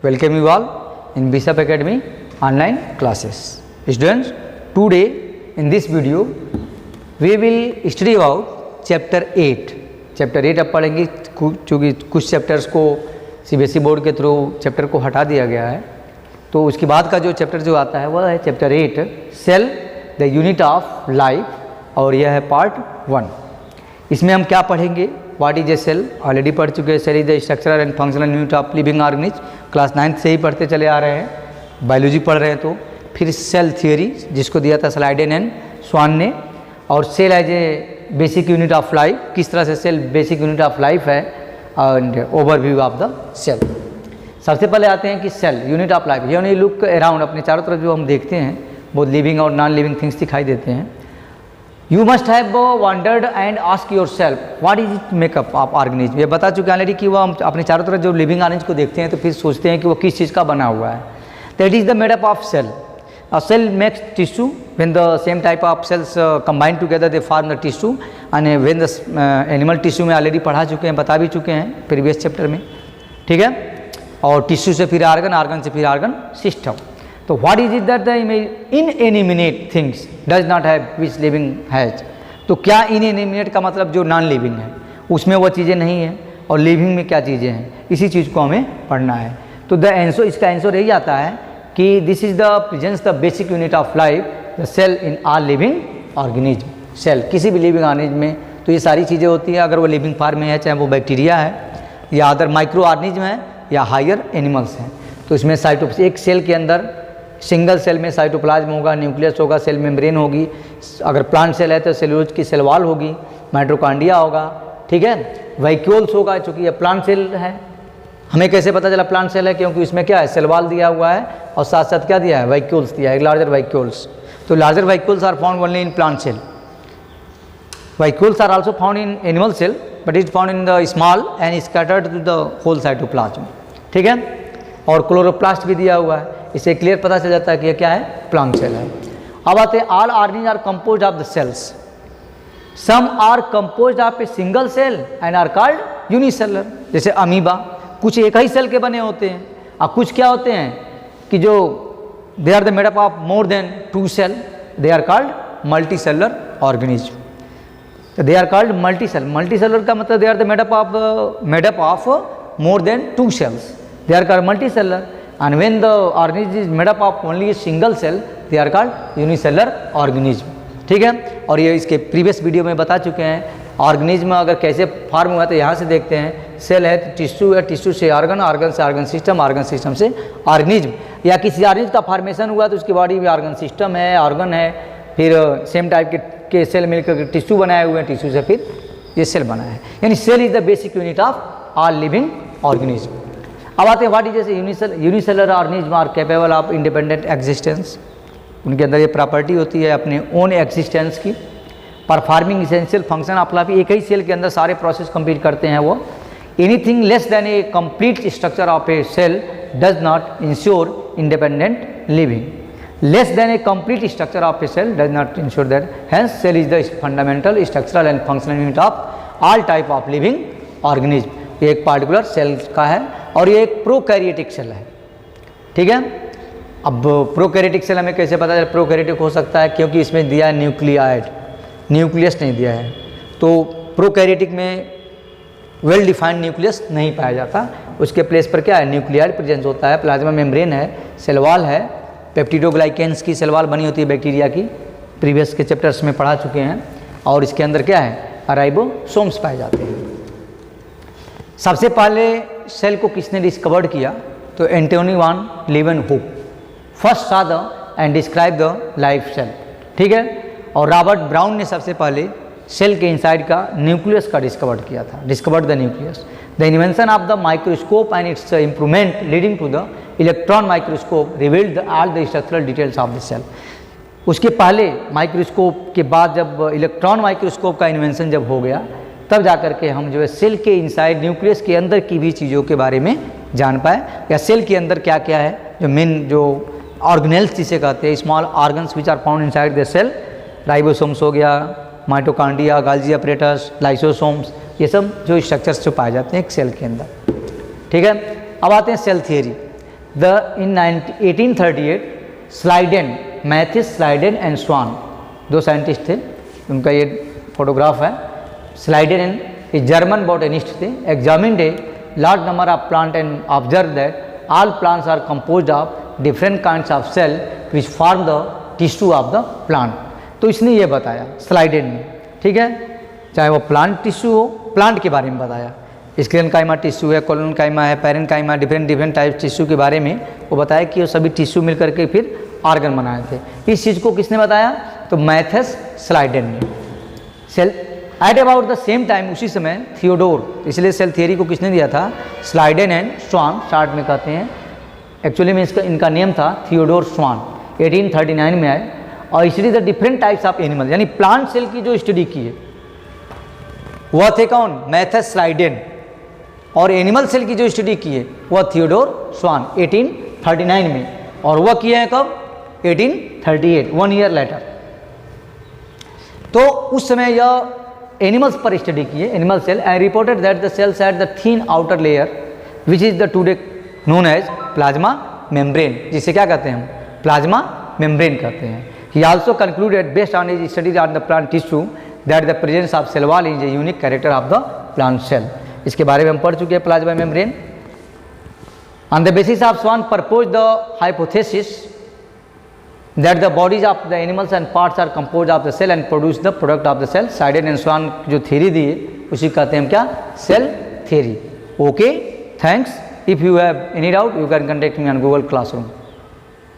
Welcome you all in Bishop Academy online classes. Students, today in this video we will study about chapter 8. Chapter 8 अब पढ़ेंगे, चूँकि कुछ chapters को CBSE board के through chapter को हटा दिया गया है, तो उसके बाद का जो चैप्टर जो आता है वह है chapter 8 cell the unit of life, और यह है पार्ट 1। इसमें हम क्या पढ़ेंगे? What is a cell, already पढ़ चुके हैं। Cell is the structural and functional unit of living organism, class 9th से ही पढ़ते चले आ रहे हैं, बायोलॉजी पढ़ रहे हैं। तो फिर सेल थियोरी जिसको दिया था स्लाइडेन एंड स्वान ने, और cell as a basic unit of life, किस तरह से cell basic unit of life है, and overview of the cell. सबसे पहले आते हैं कि सेल यूनिट ऑफ लाइफ। ये नहीं लुक अराउंड, अपने चारों तरफ जो हम देखते हैं बहुत लिविंग और नॉन लिविंग थिंग्स दिखाई देते हैं। You must have wondered and ask yourself what is it makeup of organism. ये बता चुके हैं ऑलरेडी कि वो हम अपने चारों तरफ जो लिविंग ऑर्गेनिज्म को देखते हैं तो फिर सोचते हैं कि वो किस चीज़ का बना हुआ है। That is the made up of cell. A cell makes tissue when the same type of cells combine together they form the tissue, and when the animal tissue में ऑलरेडी पढ़ा चुके हैं, बता भी चुके हैं प्रीवियस चैप्टर में, ठीक है। और टिश्यू से फिर आर्गन, आर्गन से फिर आर्गन सिस्टम। तो what is it that the inanimate things does not have which living has. तो क्या इनएनिमिनेट का मतलब जो नॉन लिविंग है उसमें वो चीज़ें नहीं हैं, और लिविंग में क्या चीज़ें हैं, इसी चीज़ को हमें पढ़ना है। तो द आंसर, इसका आंसर यही आता है कि this is the presence the basic unit of life the cell in all living organism. Cell किसी भी लिविंग ऑर्गेनिज्म में तो ये सारी चीज़ें होती हैं, अगर वो लिविंग फॉर्म में है, चाहे वो बैक्टीरिया है या अदर माइक्रो ऑर्गेनिज्म है या हायर एनिमल्स हैं। तो इसमें एक सेल के अंदर सिंगल सेल में साइटोप्लाज्म होगा, न्यूक्लियस होगा, सेल मेम्ब्रेन होगी। अगर प्लांट सेल है तो सेलुलोज की सेल वॉल होगी, माइटोकॉन्ड्रिया होगा, ठीक है, वैक्यूल्स होगा। चूँकि ये प्लांट सेल है, हमें कैसे पता चला प्लांट सेल है? क्योंकि इसमें क्या है, सेल वॉल दिया हुआ है और साथ साथ क्या दिया है, वैक्यूल्स दिया है, लार्जर वैक्यूल्स। तो larger vacuoles are found only in plant cell. Vacuoles are also found in animal cell but is found in the small and scattered to the whole cytoplasm, ठीक है। और क्लोरोप्लास्ट भी दिया हुआ है, इससे क्लियर पता चल जाता है कि ये क्या है, प्लांट सेल है। अब आते हैं all organism are composed of the cells. Some are composed of a single cell and are called unicellular. जैसे अमीबा कुछ एक ही सेल के बने होते हैं, और कुछ क्या होते हैं कि जो they are the made up of more than 2 cell, they are called multicellular organism. They are called multi cell. Multicellular का मतलब they are the made up of more than 2 cells, they are called multicellular, and when the organism is made up of only a single cell they are called unicellular organism, ठीक है। और ये इसके previous video में बता चुके हैं organism अगर कैसे फॉर्म हुआ, तो यहाँ से देखते हैं सेल है तो टिश्यू है, टिश्यू से आर्गन, आर्गन से आर्गन सिस्टम, आर्गन सिस्टम से ऑर्गेनिज्म, या किसी ऑर्गेनिज्म का फॉर्मेशन हुआ तो उसकी बॉडी में आर्गन सिस्टम है, आर्गन है, फिर सेम टाइप के सेल मिलकर टिश्यू बनाए हुए हैं, टिश्यू से फिर ये सेल बना है। यानी cell is the basic unit of all living organism. अब आते हैं व्हाट इज जैसे unicellular organism are capable of independent existence. उनके अंदर ये प्रॉपर्टी होती है अपने ओन एग्जिस्टेंस की, performing essential function of life. एक ही सेल के अंदर सारे प्रोसेस कंप्लीट करते हैं वो। Anything less than a complete structure of a cell does not ensure independent living. Less than a complete structure of a cell does not ensure that, hence cell is the fundamental structural and functional unit of all type of living organism. ये एक particular cell का है और ये एक prokaryotic cell है, ठीक है। अब प्रोकैरियोटिक सेल हमें कैसे पता चले प्रोकैरियोटिक हो सकता है? क्योंकि इसमें दिया है न्यूक्लियाइड, न्यूक्लियस नहीं दिया है। तो प्रोकैरियोटिक में वेल डिफाइंड न्यूक्लियस नहीं पाया जाता, उसके प्लेस पर क्या है, न्यूक्लियाइड प्रेजेंस होता है। प्लाज्मा मेम्ब्रेन है, सेल वॉल है, पेप्टिडोग्लाइकेंस की सेल वॉल बनी होती है बैक्टीरिया की, प्रीवियस के चैप्टर्स में पढ़ा चुके हैं। और इसके अंदर क्या है, राइबोसोम्स पाए जाते हैं। सबसे पहले सेल को किसने डिस्कवर्ड किया? तो Antonie van Leeuwenhoek first saw the and describe the life cell, ठीक है। और रॉबर्ट ब्राउन ने सबसे पहले सेल के इनसाइड का न्यूक्लियस का डिस्कवर्ड किया था, discovered the nucleus. The invention of the microscope and its improvement leading to the electron microscope revealed all the structural details of the cell. उसके पहले माइक्रोस्कोप के बाद जब इलेक्ट्रॉन माइक्रोस्कोप का इन्वेंशन जब हो गया, तब जाकर के हम जो है सेल के इनसाइड न्यूक्लियस के अंदर की भी चीज़ों के बारे में जान पाए, या सेल के अंदर क्या क्या है, जो मेन जो ऑर्गेनेल्स जिसे कहते हैं, small organs which are found inside the cell, ribosomes हो गया, माइटोकॉन्ड्रिया, गोल्गी अपरेटस, लाइसोसोम्स, ये सब जो स्ट्रक्चर्स जो पाए जाते हैं एक सेल के अंदर, ठीक है। अब आते हैं cell theory. in 1838 Schleiden, Matthias Schleiden and Schwann, दो साइंटिस्ट थे, उनका ये फोटोग्राफ है। स्लाइडेन एंड जर्मन बॉटनिस्ट थे, examined a large number of plant and observe that all plants are composed of different kinds of cell which form the tissue of the plant. तो इसने ये बताया Schleiden ने, ठीक है, चाहे वो प्लांट टिश्यू हो, प्लांट के बारे में बताया, स्क्लेरेन्काइमा टिश्यू है, कोलोनकाइमा है, पैरेन्काइमा, डिफरेंट टाइप टिश्यू के बारे में वो बताया कि वो सभी टिश्यू मिल करके फिर ऑर्गन बनाए थे। इस चीज़ को किसने बताया? तो मैथस स्लाइडेन ने। Cell at about the same time, उसी समय थियोडोर, इसलिए सेल थियरी को किसने दिया था? स्लाइडेन एंड स्वान, शार्ट में कहते हैं, एक्चुअली में इनका नेम था थियोडोर स्वान। 1839 में आए और study the different types of animal, यानी प्लांट सेल की जो स्टडी की है वह थे कौन? Maths Schleiden. और एनिमल सेल की जो स्टडी की है वह थियोडोर स्वान 1839 में, और वह किए हैं कब? 1838, 1 ईयर लेटर। तो उस समय यह एनिमल्स पर स्टडी किए, animal cell, and reported that the cells had the thin outer layer which is the today known as plasma membrane, जिसे क्या कहते हैं हम? प्लाज्मा मेम्ब्रेन कहते हैं। He also concluded based on his study on the plant tissue that the presence of cell wall is a unique character of the plant cell. इसके बारे में हम पढ़ चुके हैं, plasma membrane. On the basis of Schwann propose the hypothesis that the bodies of the animals and parts are composed of the cell and produce the product of the cell। Schleiden and Schwann जो theory दी है उसी कहते हैं हम क्या? Cell theory. Okay, thanks. If you have any doubt you can contact me on Google classroom.